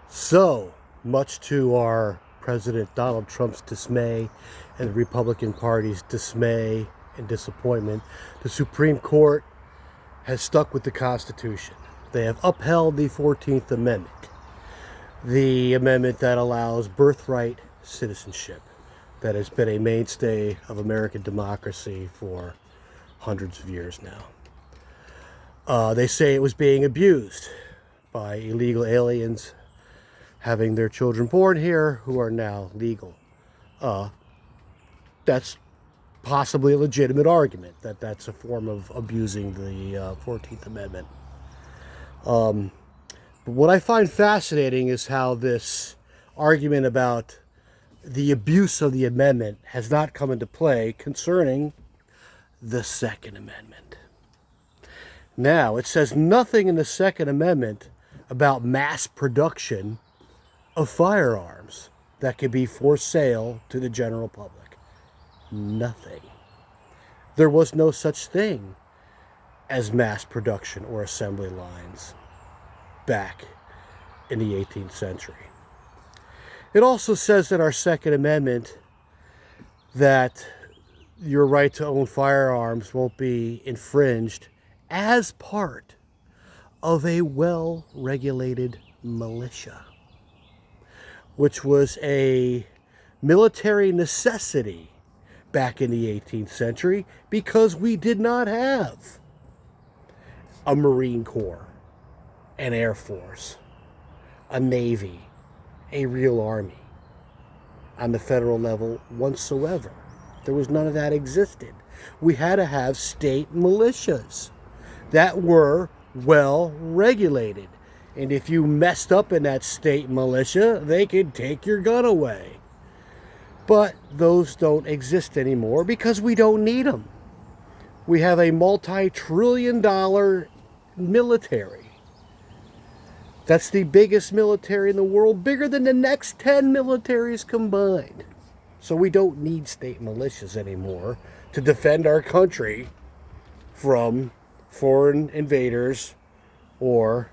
So, much to our President Donald Trump's dismay and the Republican Party's dismay and disappointment, the Supreme Court has stuck with the Constitution. They have upheld the 14th Amendment, the amendment that allows birthright citizenship that has been a mainstay of American democracy for hundreds of years now. They say it was being abused by illegal aliens having their children born here who are now legal. That's possibly a legitimate argument that that's a form of abusing the 14th Amendment. But what I find fascinating is how this argument about the abuse of the amendment has not come into play concerning the Second Amendment. Now, it says nothing in the Second Amendment about mass production of firearms that could be for sale to the general public. Nothing. There was no such thing as mass production or assembly lines back in the 18th century. It also says in our Second Amendment that your right to own firearms won't be infringed as part of a well-regulated militia, which was a military necessity back in the 18th century because we did not have a Marine Corps, an Air Force, a Navy, a real army on the federal level whatsoever. There was none of that existed. We had to have state militias that were well regulated. And if you messed up in that state militia, they could take your gun away. But those don't exist anymore because we don't need them. We have a multi-trillion-dollar military. That's the biggest military in the world, bigger than the next 10 militaries combined. So we don't need state militias anymore to defend our country from foreign invaders or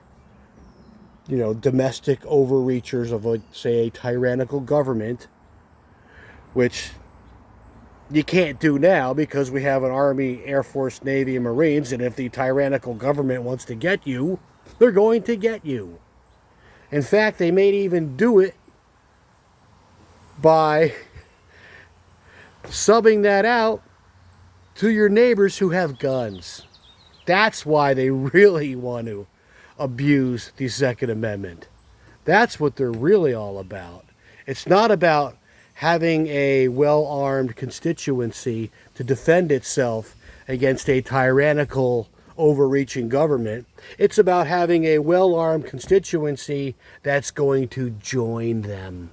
domestic overreachers of, say, a tyrannical government, which you can't do now because we have an Army, Air Force, Navy, and Marines, and if the tyrannical government wants to get you, they're going to get you. In fact, they may even do it by subbing that out to your neighbors who have guns. That's why they really want to abuse the Second Amendment. That's what they're really all about. It's not about having a well-armed constituency to defend itself against a tyrannical, overreaching government. It's about having a well-armed constituency that's going to join them.